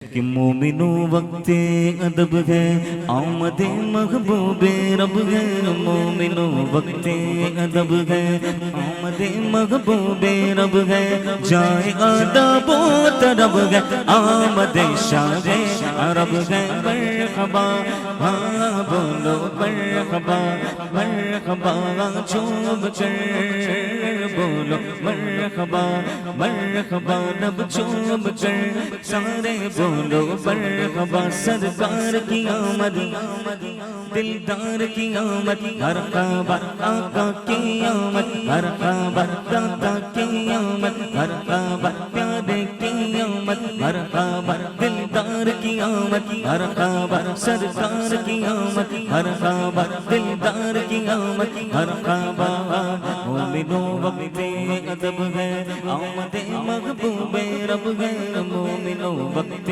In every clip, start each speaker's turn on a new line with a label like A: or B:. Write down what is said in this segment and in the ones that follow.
A: کہ مومنو وقت ادب ہے آمد محبوب رب ہے مومنو وقت ادب ہے آمد محبوب رب ہے جائے آداب و طرب ہے آمد شاہ عرب ہے مرحبا ہاں بولو مرحبا مرحبا چوب کر بولو مرحبا مرحبا لب چوب کر سارے بولو مرحبا سرکار کی آمد دلدار کی آمد مرحبا آقا کی آمد مرحبا داتا کی آمد مرحبا پیارے کی آمد مرحبا دلدار کی آمد مرحبا سرکار کی آمد مرحبا دلدار کی آمد مرحبا مومنو وقت ادب ہے آمد محبوب رب ہے مومنو وقت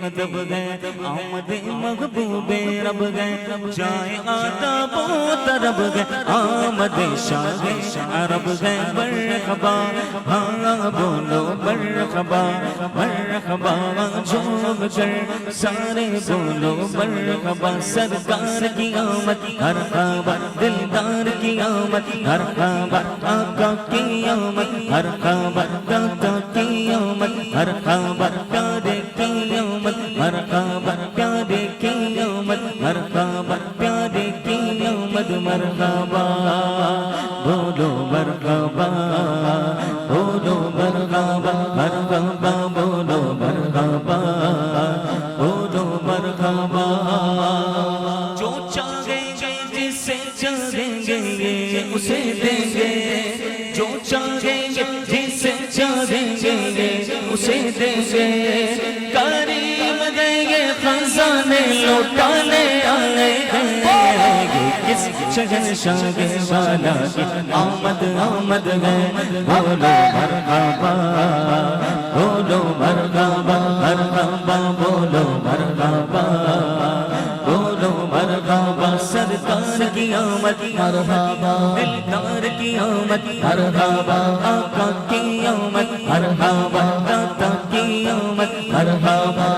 A: ادب ہے آمد محبوب رب ہے جائے آداب و طرب ہے آمد شاہ عرب ہے مرحبا ہاں بولو مرحبا مرحبا جھوم کر سارے بولو مرحبا سرکار کی آمد مرحبا دلدار کی آمد مرحبا آقا کی آمد مرحبا داتا کی آمد مرحبا پیارے کی آمد مرحبا پیارے کی آمد مرحبا پیارے کی آمد مرحبا بولو مرحبا بولو مرحبا مرحبا بولو مرحبا بولو مرحبا جو چاہیں گے جسے چاہیں گے اسے دیں گے جو چاہیں گے جسے چاہیں گے اسے دیں گے کریم دیں گے خزانے لوٹانے آئے گے کس شہنشاہ والا کی آمد آمد ہے بولو مرحبا بولو مرحبا مرحبا بولو مرحبا بولو مرحبا سرکار کی آمد مرحبا دلدار کی آمد مرحبا آقا کی آمد مرحبا داتا کی آمد مرحبا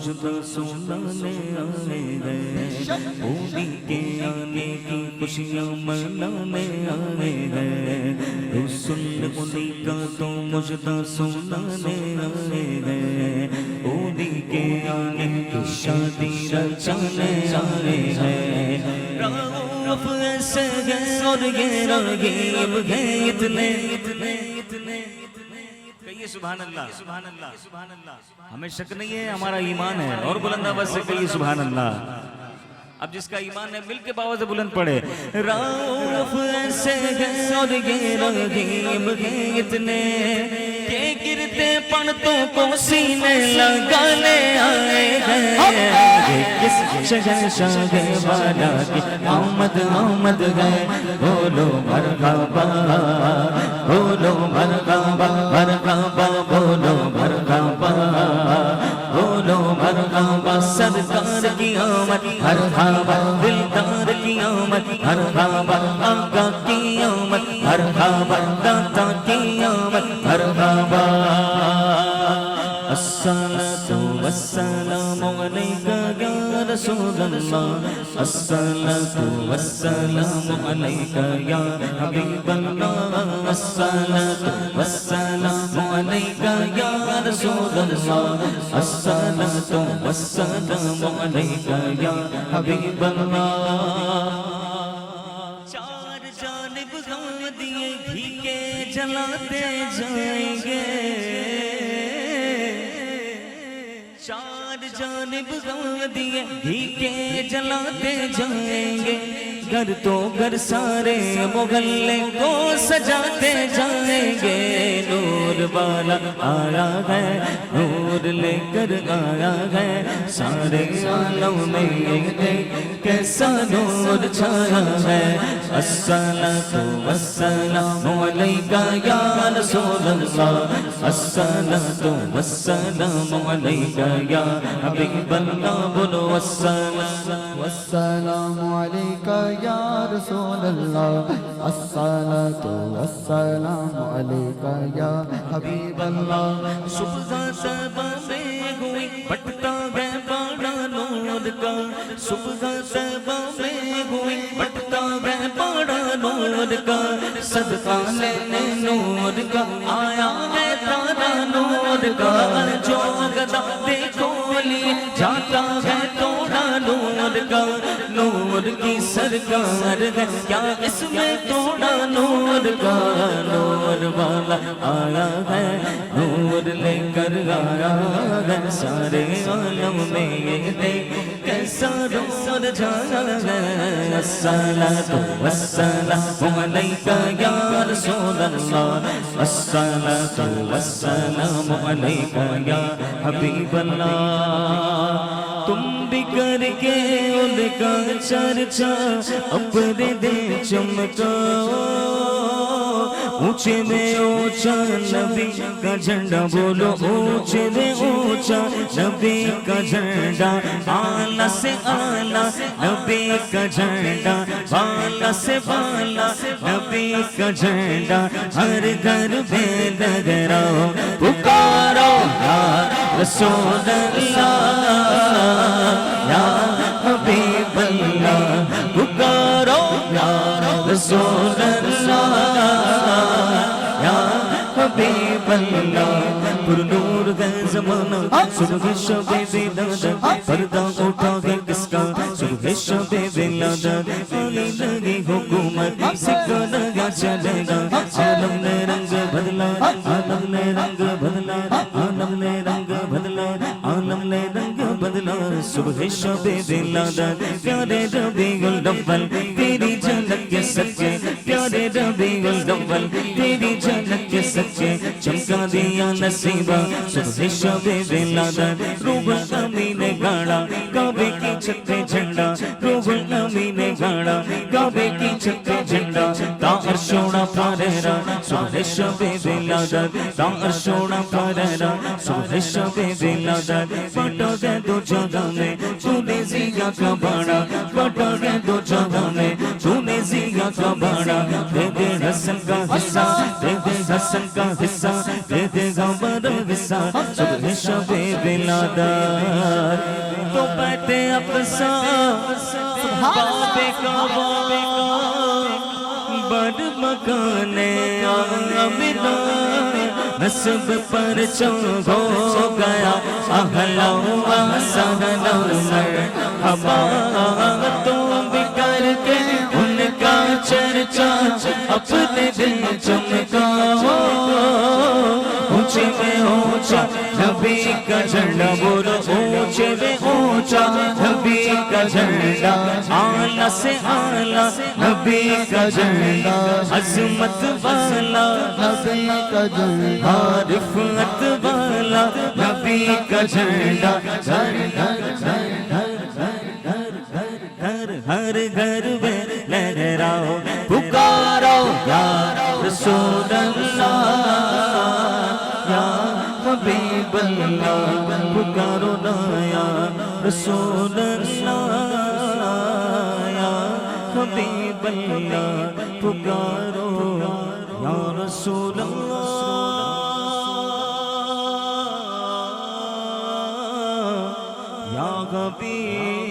A: مجھے سنانے آئے ہیں انہی کے آنے کی خوشیاں منانے آئے ہیں رسول انہی کا تو مجھے سنانے آئے ہیں انہی کے آنے کی شادی رچانے آئے ہیں رعوف ایسے ہیں اور یہ راغب ہیں اتنے کہیے سبحان اللہ سبحان اللہ سبحان اللہ ہمیں شک نہیں ہے ہمارا ایمان ہے اور بلند آواز سے کہیے سبحان اللہ اب جس کا ایمان ہے مل کے باواز سے بلند پڑھے رعوف ایسے ہیں اور یہ راغب ہیں اتنے کہ گرتے پڑھتوں کو سینے لگانے آئے ہیں کس شہنشاہ والا کی آمد آمد ہے بولو مرحبا بولو مرحبا مرحبا بولو مرحبا بولو مرحبا سرکار کی آمد مرحبا دلدار کی آمد مرحبا آقا کی آمد مرحبا داتا کی آمد مرحبا الصلاة والسلام عليك يا رسول الله الصلاة والسلام عليك يا حبيب الله الصلاة والسلام عليك يا رسول الله الصلاة والسلام عليك يا حبيب الله چار جانب گاں دیے گھی کے جلاتے جائیں گے چار جانب گاں دیے گھی کے جلاتے جائیں گے گھر تو گھر سارے محلے کو سجاتے جائیں گے نور والا آیا ہے نور نور لے کر آیا ہے سارے عالم میں یہ دیکھ کیسا نور چھایا ہے الصلاۃ والسلام علیکہ یا رسول اللہ الصلاۃ والسلام علیکہ یا حبیب اللہ بولو
B: والسلام علیکہ یا رسول اللہ الصلاۃ والسلام علیکہ یا حبیب اللہ
A: صبح صبا میں ہوئی بٹتا ہے بڑا نور کا صبح صبا میں ہوئی بٹتا ہے بڑا نور کا صدقہ لینے نور کا آیا ہے تارا نور کا جو گدا دیکھو لیے جاتا ہے توڑا نور کا نور کی سرکار ہے کیا اس میں توڑا نور کا نور والا آیا ہے نور لے کر آیا ہے سارے عالم میں یہ دیکھ کیسا نور جانا ہے الصلاۃ والسلام علیکہ یا رسول اللہ الصلاۃ والسلام علیکہ یا حبیب اللہ تم بھی کر کے ان کا چرچا اپنے دل چمکاؤ اونچے میں اونچا نبی کا جھنڈا بولو اونچے میں اونچا نبی کا جھنڈا اعلیٰ سے اعلیٰ نبی کا جھنڈا بالا سے بالا نبی کا جھنڈا ہر گھر میں لگراؤ پکارو یا رسول اللہ یا حبیب اللہ پکارو یا رسول اللہ یا حبیب اللہ پر نور ہے زمانہ صبح شب ولادت پردہ اٹھا ہے کس کا صبح شب ولادت آنے لگی حکومت سکہ لگا چلے گا عالم نے رنگ بدلا عالم نے رنگ بدلا عالم نے رنگ بدلا عالم نے رنگ بدلا صبح شب ولادت پیارے ربیع الاول تیری جھلک کے سچے پیارے ربیع الاول تیری جھلک کے سچے چمکا دیا نصیبہ صبح شب ولادت روح الامین نے گاڑا کعبے کی چھت پہ جھنڈا روح الامین نے گاڑا کعبے کی چھت پہ جھنڈا تا عرشوڑا پاریرا صبح شب ولادت تا عرشوڑا پاریرا صبح شب ولادت بٹا گئے دو جگہ میں تو نے زیا کا باڑا بٹا گئے دو جگہ میں تو نے زیا کا باڑا دے دے حسن کا حصہ دے دے حسن کا حصہ دے دے غمر حصہ صبح شب ولادت تو بیٹھے اقصا باب کعبہ بڑ مکان آمنہ نسب پر چنگ ہو گیا اہلا و سہلا مرحبا تم بھی کر کے ان کا چرچا اپنے دل چمکاؤ اونچے میں اونچا نبی کا جھنڈا بولو اونچے میں اونچا نبی کا جھنڈا اعلیٰ سے اعلیٰ نبی کا جھنڈا عظمت والا
B: نبی کا جھنڈا
A: رفعت والا نبی کا جھنڈا گھر گھر گھر ہر گھر میں لہراؤ پکارو یا رسول اللہ یا حبیب اللہ پکارو نا یا رسول اللہ یا حبیب اللہ پکارو یا رسول اللہ یا حبیب